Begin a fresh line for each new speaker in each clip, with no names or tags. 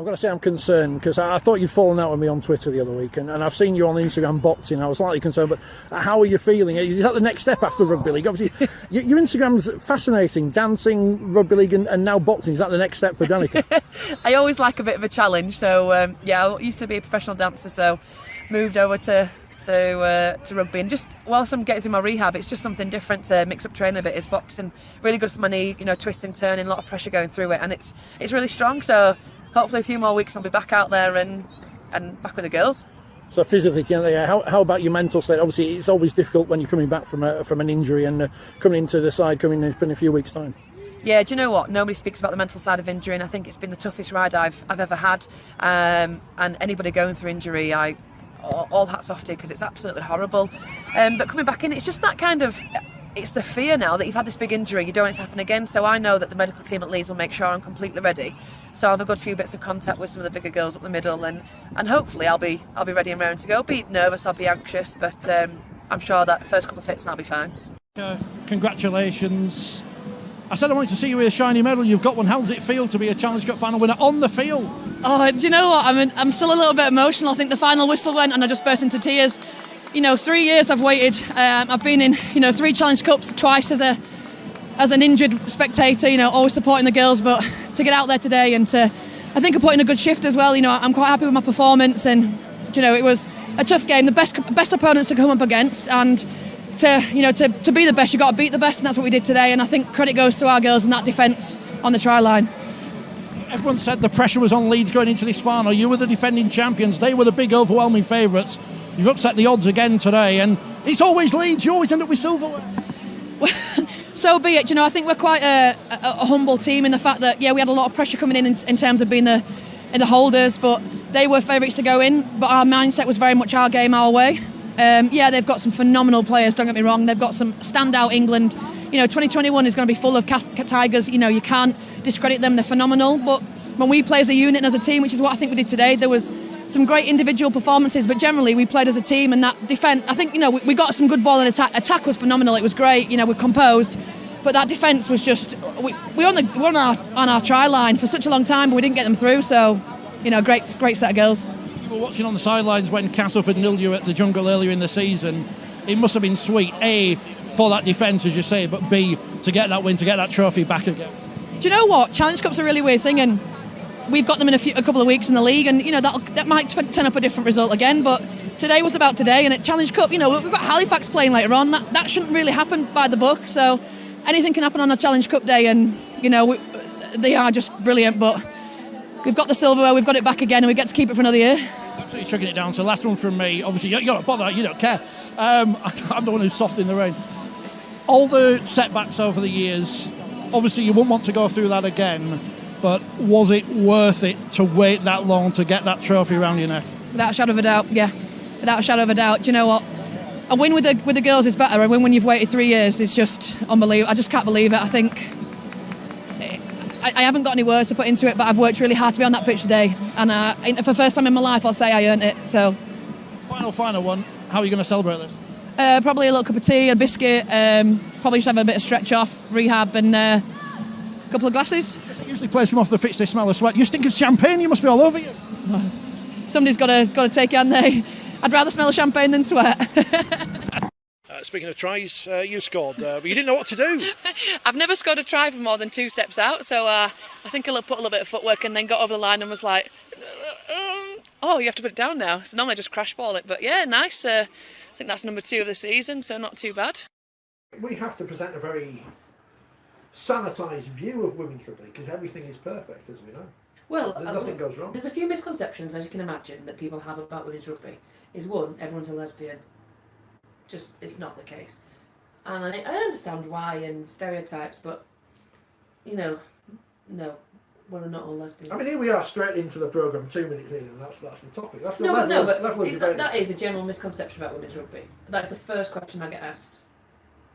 got to say I'm concerned because I thought you'd fallen out with me on Twitter the other week, and I've seen you on Instagram boxing. I was slightly concerned, but how are you feeling? Is that the next step after Rugby League? Obviously, your Instagram's fascinating. Dancing, Rugby League, and now boxing. Is that the next step for Danika?
I always like a bit of a challenge. So yeah, I used to be a professional dancer, so moved over to rugby, and just whilst I'm getting through my rehab, it's just something different to mix up training a bit. Is boxing really good for my knee, you know, twisting, turning, a lot of pressure going through it, and it's really strong. So hopefully a few more weeks I'll be back out there and back with the girls.
So physically, how about your mental state? Obviously it's always difficult when you're coming back from an injury and coming into the side coming in a few weeks' time.
Yeah, do you know what? Nobody speaks about the mental side of injury, and I think it's been the toughest ride I've ever had. And anybody going through injury, all hats off to, because it's absolutely horrible. But coming back in, it's just that kind of, it's the fear now that you've had this big injury, you don't want it to happen again. So I know that the medical team at Leeds will make sure I'm completely ready. So I'll have a good few bits of contact with some of the bigger girls up the middle, and hopefully I'll be ready and raring to go. I'll be nervous, I'll be anxious, but I'm sure that first couple of fits and I'll be fine.
Congratulations. I said I wanted to see you with a shiny medal. You've got one. How does it feel to be a Challenge Cup final winner on the field?
Oh, do you know what? I'm still a little bit emotional. I think the final whistle went and I just burst into tears. You know, 3 years I've waited. I've been in, 3 Challenge Cups, twice as an injured spectator, always supporting the girls. But to get out there today and I think I put in a good shift as well. I'm quite happy with my performance, and it was a tough game. The best opponents to come up against, and to be the best, you've got to beat the best, and that's what we did today. And I think credit goes to our girls and that defence on the try line.
Everyone said the pressure was on Leeds going into this final. You were the defending champions. They were the big overwhelming favourites. You've upset the odds again today, and it's always Leeds. You always end up with silverware.
So be it. I think we're quite a humble team in the fact that, we had a lot of pressure coming in terms of being the holders, but they were favourites to go in. But our mindset was very much our game, our way. They've got some phenomenal players, don't get me wrong. They've got some standout England. 2021 is going to be full of Tigers. You can't discredit them. They're phenomenal. But when we play as a unit and as a team, which is what I think we did today, there was some great individual performances, but generally we played as a team, and that defence, I think, we got some good ball and attack. Attack was phenomenal. It was great. We're composed. But that defence was just, we were on our try line for such a long time, but we didn't get them through. So, great set of girls.
You were watching on the sidelines when Castleford nilled you at the Jungle earlier in the season. It must have been sweet, A, for that defence, as you say, but B, to get that win, to get that trophy back again.
Do you know what? Challenge Cup's a really weird thing, and we've got them in a couple of weeks in the league, and that might turn up a different result again. But today was about today, and at Challenge Cup, we've got Halifax playing later on. That shouldn't really happen by the book. So anything can happen on a Challenge Cup day, and they are just brilliant. But we've got the silverware, we've got it back again, and we get to keep it for another year.
It's absolutely chucking it down. So last one from me. Obviously, you're not bothered. You don't care. I'm the one who's soft in the rain. All the setbacks over the years. Obviously, you wouldn't want to go through that again. But was it worth it to wait that long to get that trophy around your neck?
Without a shadow of a doubt, yeah. Without a shadow of a doubt. Do you know what? A win with the girls is better. A win when you've waited 3 years is just unbelievable. I just can't believe it. I think I haven't got any words to put into it, but I've worked really hard to be on that pitch today. And for the first time in my life, I'll say I earned it. So,
Final one. How are you going to celebrate this?
Probably a little cup of tea, a biscuit. Probably just have a bit of stretch off, rehab, and a couple of glasses.
Usually players come off the pitch, they smell of sweat. You stink of champagne, you must be all over you.
Somebody's got to take it, haven't they? I'd rather smell of champagne than sweat.
Speaking of tries, you scored, but you didn't know what to do.
I've never scored a try from more than 2 steps out, so I think I put a little bit of footwork and then got over the line and was like, oh, you have to put it down now. So normally I just crash ball it, but yeah, nice. I think that's number 2 of the season, so not too bad.
We have to present a very sanitised view of women's rugby because everything is perfect, as we know.
Well,
nothing goes wrong.
There's a few misconceptions, as you can imagine, that people have about women's rugby. Is one, everyone's a lesbian. Just, it's not the case. And I understand why and stereotypes, but, no, we're not all lesbians.
I mean, here we are straight into the programme 2 minutes in, and that's the topic. That's the
No,
level,
but
level of
that is a general misconception about women's rugby. That's the first question I get asked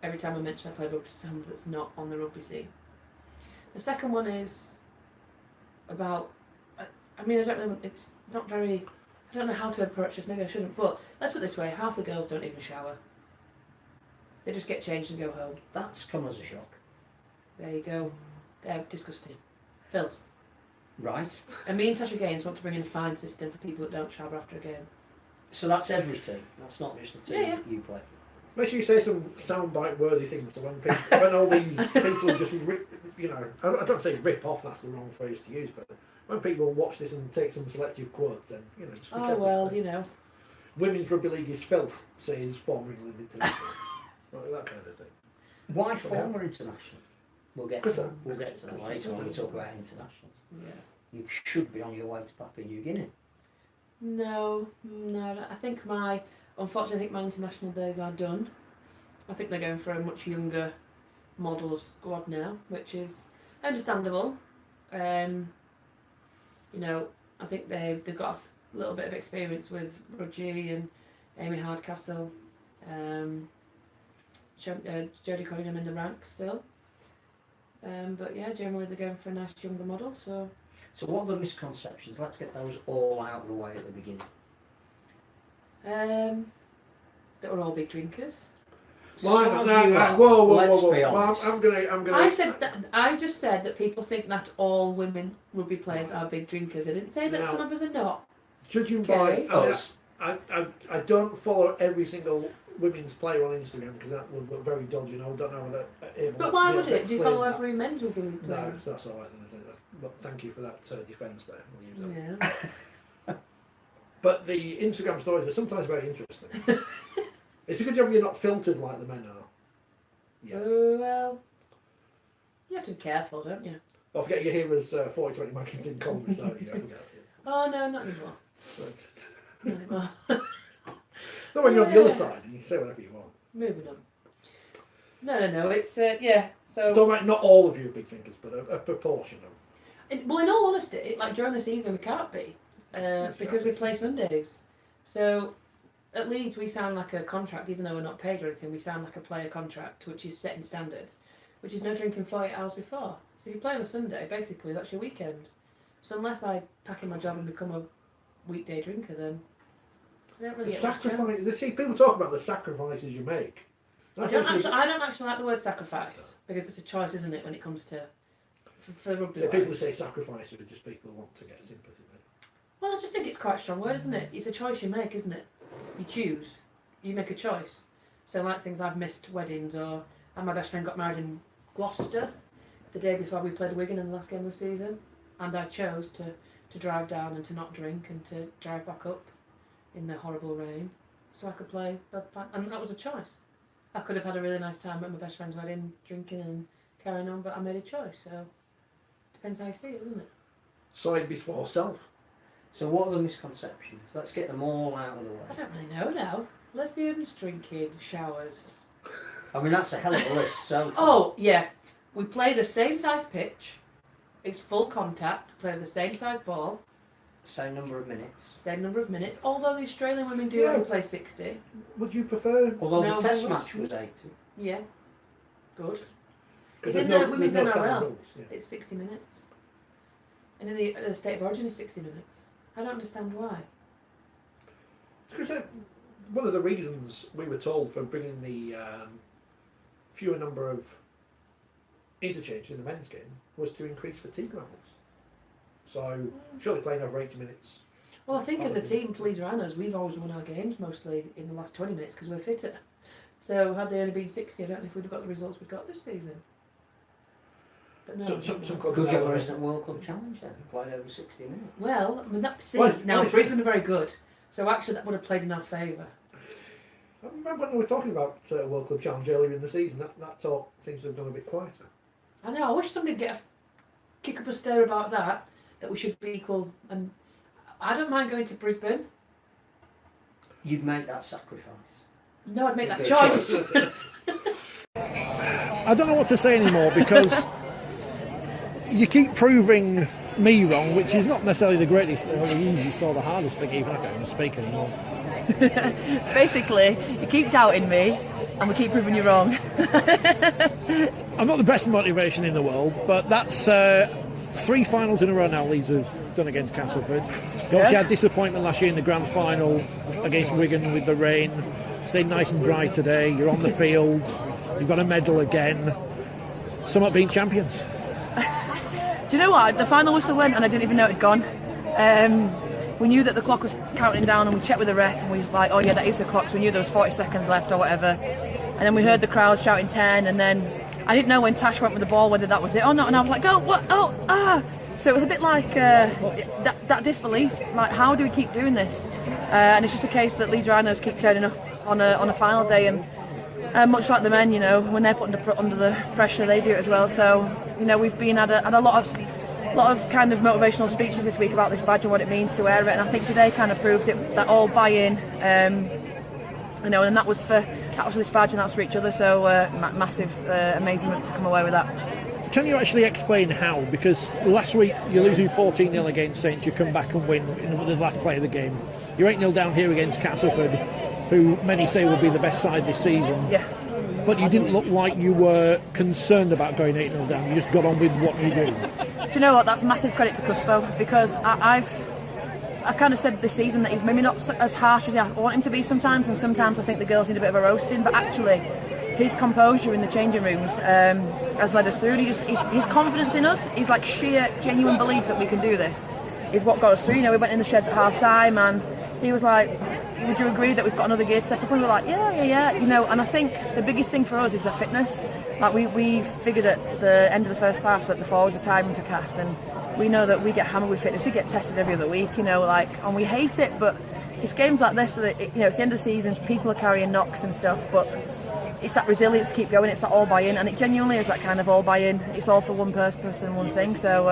every time I mention I play rugby to someone that's not on the rugby scene. The second one is about, I don't know, it's not very, I don't know how to approach this, maybe I shouldn't, but let's put it this way, half the girls don't even shower. They just get changed and go home.
That's come as a shock.
There you go. They're disgusting. Filth.
Right.
And me and Tasha Gaines want to bring in a fine system for people that don't shower after a game.
So that's every team. That's not just the team
Yeah.
you play.
Make sure you say some soundbite worthy things. So when all these people just I don't say rip off. That's the wrong phrase to use. But when people watch this and take some selective quotes, then just be
Oh
careful.
well,
Women's rugby league is filth, says former England international. Right, that kind of thing.
Why former international? We'll get to
Because
that later when we talk about internationals.
Yeah.
You should be on your way to Papua New Guinea.
No. Unfortunately, I think my international days are done. I think they're going for a much younger model of squad now, which is understandable. I think they've got a little bit of experience with Rugby and Amy Hardcastle, Jodie Cunningham in the ranks still. But yeah, generally they're going for a nice younger model. So
what are the misconceptions? Let's get those all out of the way at the beginning.
that we're all big drinkers.
Whoa.
Let's be honest.
I'm gonna.
I just said that people think that all women rugby players are big drinkers. I didn't say that some of us are not.
Judging
Okay.
by us, I don't follow every single women's player on Instagram because that would look very dodgy, and I don't know whether.
But why would it? Do you follow every men's rugby league player?
No, that's all right. Then I think but thank you for that defence there. We'll use that.
Yeah.
But the Instagram stories are sometimes very interesting. It's a good job you're not filtered like the men are. Yeah.
Well, you have to be careful, don't you?
I forget you're here as 4020 magazine columnist, don't you? I forget.
Oh no, not anymore.
But,
Not anymore.
not when you're on the other side and you say whatever you want.
Moving on. No. It's yeah.
So
So,
right, not all of you are big drinkers, but a proportion of.
in all honesty, like during the season we can't be because we play Sundays. So at Leeds we sound like a contract, even though we're not paid or anything. We sound like a player contract, which is set in standards, which is no drinking 48 hours before. So if you play on a Sunday, basically that's your weekend. So unless I pack in my job and become a weekday drinker, then I don't really
The
get much
sacrifice.
chance.
See, people talk about the sacrifices you make.
I don't actually like the word sacrifice because it's a choice, isn't it, when it comes to for rugby.
So people who say sacrifice are just people who want to get sympathy.
Well, I just think it's quite a strong word, isn't it? It's a choice you make, isn't it? You choose. You make a choice. So like things I've missed weddings, or my best friend got married in Gloucester the day before we played Wigan in the last game of the season, and I chose to drive down and to not drink and to drive back up in the horrible rain so I could play, and that was a choice. I could have had a really nice time at my best friend's wedding, drinking and carrying on, but I made a choice, so depends how you see it, doesn't it?
Side before self.
So what are the misconceptions? Let's get them all out of the way.
I don't really know now. Lesbians, drinking, showers.
I mean, that's a hell of a list. So
Oh, yeah. We play the same size pitch. It's full contact. Play with the same size ball.
same number of minutes.
Same number of minutes. Although the Australian women do
Yeah.
only play 60.
Would you prefer?
Although
No,
the test
no,
match was 80.
Yeah. Good.
Because
It's in
there's
the
no
women's
standard
NRL.
rules. Yeah.
It's 60 minutes. And in the state of origin is 60 minutes. I don't understand why.
Because one of the reasons we were told for bringing the fewer number of interchange in the men's game was to increase fatigue levels. So surely playing over 80 minutes.
Well, I think as a team for Leeds Rhinos, we've always won our games mostly in the last 20 minutes because we're fitter. So had they only been 60, I don't know if we'd have got the results we've got this season. But no.
Some clubs
Good
now
job
are-
there isn't a World Club Challenge then. Played over 60 minutes.
Well, I mean, that's
Why-
now
why-
Brisbane are very good. So actually that would have played in our favour.
I remember when we were talking about World Club Challenge earlier in the season, that talk seems to have gone a bit quieter.
I know, I wish somebody would kick up a stir about that we should be equal. And I don't mind going to Brisbane.
You'd make that sacrifice.
No, I'd make that
Good
choice.
I don't know what to say anymore because you keep proving me wrong, which is not necessarily the greatest, or the easiest, or the hardest thing. Even I can't even speak anymore.
Basically, you keep doubting me, and we keep proving you wrong.
I'm not the best motivation in the world, but that's 3 finals in a row now Leeds have done against Castleford. You obviously had disappointment last year in the grand final against Wigan with the rain. Stayed nice and dry today. You're on the field. You've got a medal again. Somewhat being champions.
Do you know what? The final whistle went and I didn't even know it had gone. We knew that the clock was counting down, and we checked with the ref, and we was like, oh yeah, that is the clock. So we knew there was 40 seconds left or whatever. And then we heard the crowd shouting 10, and then I didn't know when Tash went with the ball whether that was it or not, and I was like, oh, what? Oh, ah! So it was a bit like that disbelief, like how do we keep doing this? And it's just a case that Leeds Rhinos keep turning up on a final day, and much like the men, you know, when they're put under the pressure, they do it as well. So, you know, we've been at a lot of kind of motivational speeches this week about this badge and what it means to wear it, and I think today kind of proved it, that all buy-in, you know, and that was for this badge and that's for each other. So massive amazement to come away with that.
Can you actually explain how? Because last week you're losing 14-0 against Saints, you come back and win in the last play of the game. You're 8-0 down here against Castleford, who many say will be the best side this season.
Yeah.
But you didn't look like you were concerned about going 8-0 down. You just got on with what you do.
Do you know what? That's massive credit to Cuspo, because I've kind of said this season that he's maybe not as harsh as I want him to be sometimes, and sometimes I think the girls need a bit of a roasting. But actually, his composure in the changing rooms has led us through. His confidence in us, his like sheer, genuine belief that we can do this, is what got us through. You know, we went in the sheds at half time, and he was like, would you agree that we've got another gear to step up? And we were like, yeah, you know. And I think the biggest thing for us is the fitness. Like we figured at the end of the first half that the forwards are timing for Cass, and we know that we get hammered with fitness. We get tested every other week, you know, like, and we hate it. But it's games like this that you know, it's the end of the season. People are carrying knocks and stuff, but it's that resilience to keep going. It's that all buy-in, and it genuinely is that kind of all buy-in. It's all for one person, one thing. So.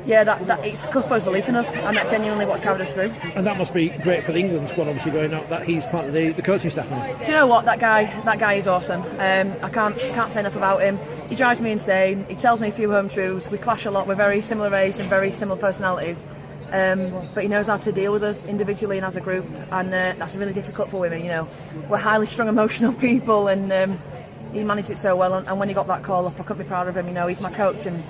Yeah, that it's Cuspo's belief in us, and that genuinely what carried us through.
And that must be great for the England squad, obviously, going out that he's part of the coaching staff now.
Do you know what? That guy is awesome. I can't say enough about him. He drives me insane. He tells me a few home truths. We clash a lot. We're very similar age and very similar personalities. But he knows how to deal with us individually and as a group, and that's really difficult for women. You know, we're highly strung, emotional people, and he managed it so well. And when he got that call up, I couldn't be prouder of him. You know, he's my coach, and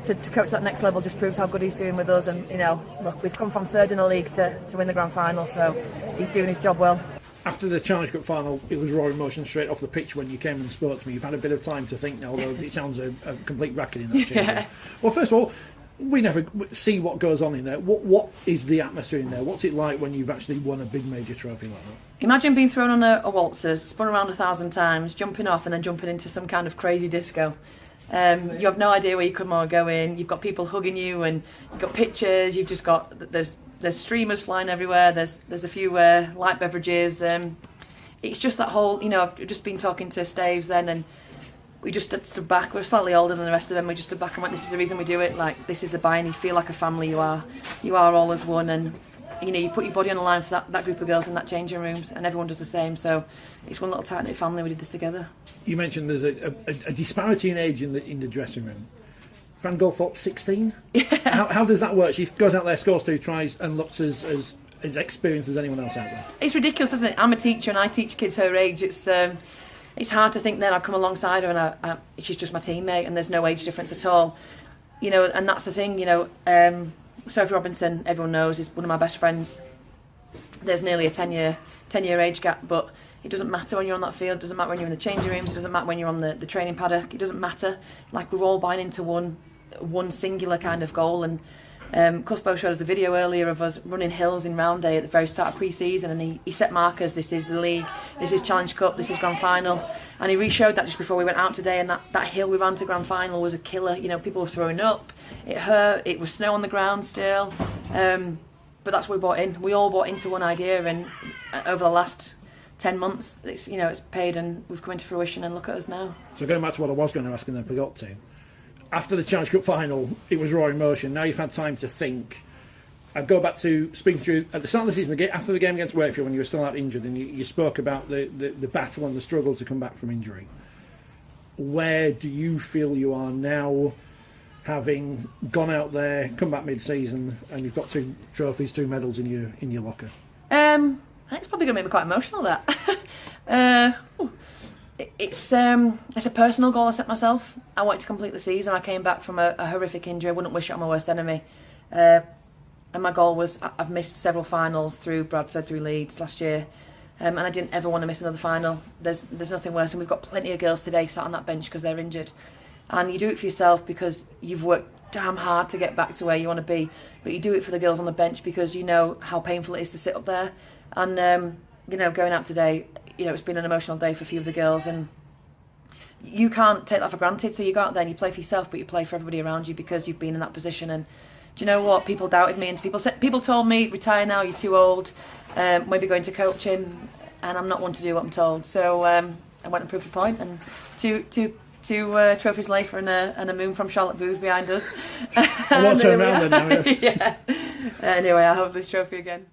to coach that next level just proves how good he's doing with us. And you know, look, we've come from third in the league to win the grand final, so he's doing his job well. After the Challenge Cup final, it was raw emotion straight off the pitch when you came and spoke to me. You've had a bit of time to think now, although it sounds a complete racket in that chamber. Yeah. Well, first of all, we never see what goes on in there. What is the atmosphere in there? What's it like when you've actually won a big major trophy like that?
Imagine being thrown on a waltzers, spun around 1,000 times, jumping off and then jumping into some kind of crazy disco. You have no idea where you come or go in. You've got people hugging you, and you've got pictures. You've just got there's streamers flying everywhere. There's a few light beverages. It's just that whole, you know. I've just been talking to Staves then, and we just stood back. We're slightly older than the rest of them. We just stood back and went, "This is the reason we do it. Like, this is the buy-in. You feel like a family. You are all as one." And you know, you put your body on the line for that group of girls in that changing rooms, and everyone does the same. So it's one little tight-knit family. We did this together. You mentioned there's a disparity in age in the dressing room. Fran Goldthorpe, 16. Yeah. How does that work? She goes out there, scores 2 tries, and looks as experienced as anyone else out there. It's ridiculous, isn't it? I'm a teacher and I teach kids her age. It's hard to think then I've come alongside her and she's just my teammate, and there's no age difference at all. You know, and that's the thing. You know, Sophie Robinson, everyone knows, is one of my best friends. There's nearly a 10-year age gap, but it doesn't matter when you're on that field. It doesn't matter when you're in the changing rooms. It doesn't matter when you're on the training paddock. It doesn't matter. Like, we're all buying into one singular kind of goal. And Cuspo showed us a video earlier of us running hills in round day at the very start of pre-season, and he set markers. This is the league, this is Challenge Cup, this is grand final, and he re-showed that just before we went out today. And that hill we ran to grand final was a killer. You know, people were throwing up, it hurt, it was snow on the ground still, but that's what we bought in. We all bought into one idea, and over the last 10 months, it's paid, and we've come into fruition, and look at us now. So going back to what I was going to ask and then forgot to, after the Challenge Cup final, it was raw emotion. Now you've had time to think. I'd go back to speaking to you at the start of the season, after the game against Wakefield, when you were still out injured, and you spoke about the battle and the struggle to come back from injury. Where do you feel you are now, having gone out there, come back mid-season, and you've got 2 trophies, 2 medals in your locker? I think it's probably going to make me quite emotional, that. It's a personal goal I set myself. I wanted to complete the season. I came back from a horrific injury. I wouldn't wish it on my worst enemy. And my goal was, I've missed several finals through Bradford, through Leeds last year. And I didn't ever want to miss another final. There's nothing worse. And we've got plenty of girls today sat on that bench because they're injured. And you do it for yourself because you've worked damn hard to get back to where you want to be, but you do it for the girls on the bench because you know how painful it is to sit up there. And you know, going out today, you know, it's been an emotional day for a few of the girls, and you can't take that for granted. So you go out there and you play for yourself, but you play for everybody around you because you've been in that position. And do you know what? People doubted me, and people told me, retire now, you're too old, maybe go into coaching, and I'm not one to do what I'm told. So I went and proved a point, and two trophies later and a moon from Charlotte Booth behind us.
I won't turn around then now, yes.
Yeah. Anyway, I have this trophy again.